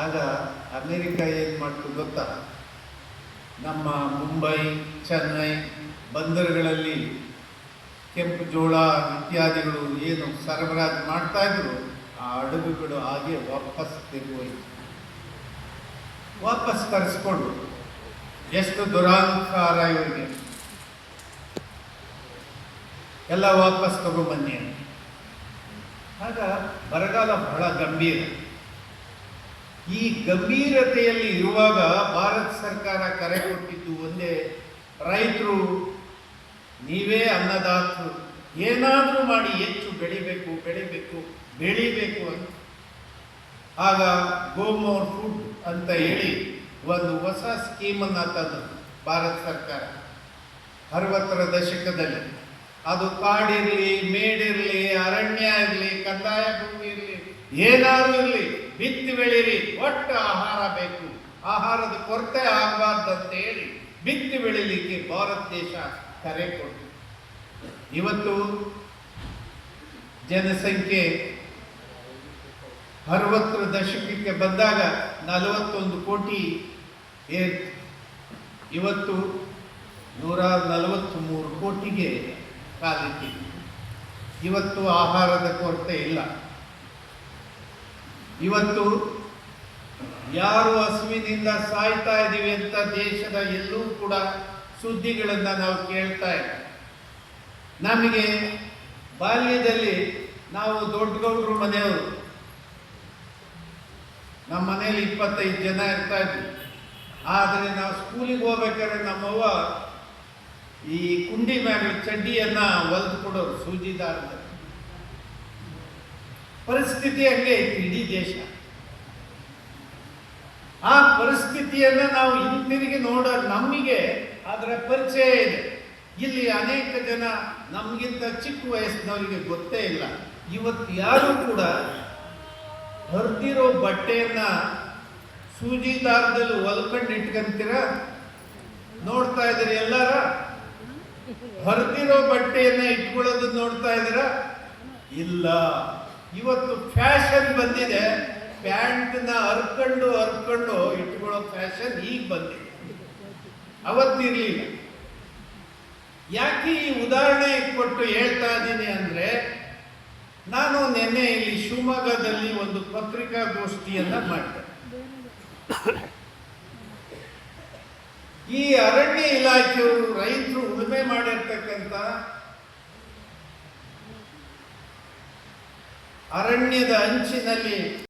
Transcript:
ಆಗ ಅಮೆರಿಕ ಏನು ಮಾಡ್ತು ಗೊತ್ತಾ, ನಮ್ಮ ಮುಂಬೈ ಚೆನ್ನೈ ಬಂದರುಗಳಲ್ಲಿ ಕೆಂಪು ಜೋಳ ಇತ್ಯಾದಿಗಳು ಏನು ಸರಬರಾಜು ಮಾಡ್ತಾ ಇದ್ರು, ಆ ಹಡಗುಗಳು ಹಾಗೆ ವಾಪಸ್ ತಿರುಗೋಯ್ತು, ವಾಪಸ್ ತರಿಸ್ಕೊಂಡು. ಎಷ್ಟು ದುರಾಂಕಾರ ಇವರಿಗೆ, ಎಲ್ಲ ವಾಪಸ್ ತಗೊಂಬನ್ನಿ ಅಂತ. ಆಗ ಬರಗಾಲ ಬಹಳ ಗಂಭೀರ. ಈ ಗಂಭೀರತೆಯಲ್ಲಿ ಇರುವಾಗ ಭಾರತ ಸರ್ಕಾರ ಕರೆ ಕೊಟ್ಟಿದ್ದು ಒಂದೇ, ರೈತರು ನೀವೇ ಅನ್ನದಾತರು, ಏನಾದರೂ ಮಾಡಿ ಹೆಚ್ಚು ಬೆಳಿಬೇಕು ಅಂತ. ಆಗ ಗೋಮೋರ್ ಫುಡ್ ಅಂತ ಹೇಳಿ ಒಂದು ಹೊಸ ಸ್ಕೀಮನ್ನು ತಂದು ಭಾರತ ಸರ್ಕಾರ 60ರ ದಶಕದಲ್ಲಿ. ಅದು ಕಾಡಿರಲಿ, ಮೇಡಿರಲಿ, ಅರಣ್ಯ ಇರಲಿ, ಕಂದಾಯ ಭೂಮಿ ಇರಲಿ, ಏನಾದರೂ ಇರಲಿ, ಬಿತ್ತಿ ಬೆಳೀರಿ, ಒಟ್ಟು ಆಹಾರ ಬೇಕು, ಆಹಾರದ ಕೊರತೆ ಆಗಬಾರ್ದಂತ ಹೇಳಿ ಬಿತ್ತಿ ಬೆಳಿಲಿಕ್ಕೆ ಭಾರತ ದೇಶ ಕರೆ ಕೊಟ್ಟು. ಇವತ್ತು ಜನಸಂಖ್ಯೆ 60ರ ದಶಕಕ್ಕೆ ಬಂದಾಗ 41 ಕೋಟಿ ಏರ್ತು. ಇವತ್ತು 143 ಕೋಟಿಗೆ ಕಾಲಿಟ್ಟಿದೆ. ಇವತ್ತು ಆಹಾರದ ಕೊರತೆ ಇಲ್ಲ. ಇವತ್ತು ಯಾರು ಹಸುವಿನಿಂದ ಸಾಯ್ತಾ ಇದ್ದೀವಿ ಅಂತ ದೇಶದ ಎಲ್ಲೂ ಕೂಡ ಸುದ್ದಿಗಳನ್ನು ನಾವು ಕೇಳ್ತಾ ಇದ್ದೀವಿ. ನಮಗೆ ಬಾಲ್ಯದಲ್ಲಿ ನಾವು ದೊಡ್ಡಗೌಡರು ಮನೆಯವರು, ನಮ್ಮ ಮನೆಯಲ್ಲಿ 25 ಜನ ಇರ್ತಾ ಇದ್ವಿ. ಆದರೆ ನಾವು ಸ್ಕೂಲಿಗೆ ಹೋಗ್ಬೇಕಾದ್ರೆ ನಮ್ಮವ್ವ ಈ ಕುಂಡಿ ಮ್ಯಾಗ ಚಡ್ಡಿಯನ್ನ ಹೊಲಿದು ಕೊಡೋರು ಸೂಜಿದಾರದ. ಪರಿಸ್ಥಿತಿ ಹಂಗೆ ಇತ್ತು ಇಡೀ ದೇಶ. ಆ ಪರಿಸ್ಥಿತಿಯನ್ನ ನಾವು ಹಿಂತಿರುಗಿ ನೋಡೋದು, ನಮಗೆ ಅದರ ಪರಿಚಯ ಇದೆ. ಇಲ್ಲಿ ಅನೇಕ ಜನ ನಮಗಿಂತ ಚಿಕ್ಕ ವಯಸ್ಸಿನವರಿಗೆ ಗೊತ್ತೇ ಇಲ್ಲ. ಇವತ್ತು ಯಾರು ಕೂಡ ಹರಿದಿರೋ ಬಟ್ಟೆಯನ್ನ ಸೂಜಿ ದಾರದಲ್ಲಿ ಹೊಲ್ಕೊಂಡು ಇಟ್ಕೊಂತೀರ? ನೋಡ್ತಾ ಇದ್ದೀರಿ ಎಲ್ಲಾರ? ಹರಿದಿರೋ ಬಟ್ಟೆಯನ್ನ ಇಟ್ಕೊಳ್ಳೋದು ನೋಡ್ತಾ ಇದ್ದೀರಾ? ಇಲ್ಲ. ಇವತ್ತು ಫ್ಯಾಷನ್ ಬಂದಿದೆ, ಪ್ಯಾಂಟ್ನ ಹರ್ಕೊಂಡು ಇಟ್ಕೊಳ್ಳೋ ಫ್ಯಾಷನ್ ಈಗ ಬಂದಿದೆ, ಅವತ್ತಿರ್ಲಿಲ್ಲ. ಯಾಕೆ ಈ ಉದಾಹರಣೆ ಕೊಟ್ಟು ಹೇಳ್ತಾ ಇದ್ದೀನಿ ಅಂದ್ರೆ, ನಾನು ನಿನ್ನೆ ಇಲ್ಲಿ ಶಿವಮೊಗ್ಗದಲ್ಲಿ ಒಂದು ಪತ್ರಿಕಾಗೋಷ್ಠಿಯನ್ನ ಮಾಡಿದೆ. ಈ ಅರಣ್ಯ ಇಲಾಖೆಯವರು ರೈತರು ಉಳುಮೆ ಮಾಡಿರ್ತಕ್ಕಂಥ ಅರಣ್ಯದ ಅಂಚಿನಲ್ಲಿ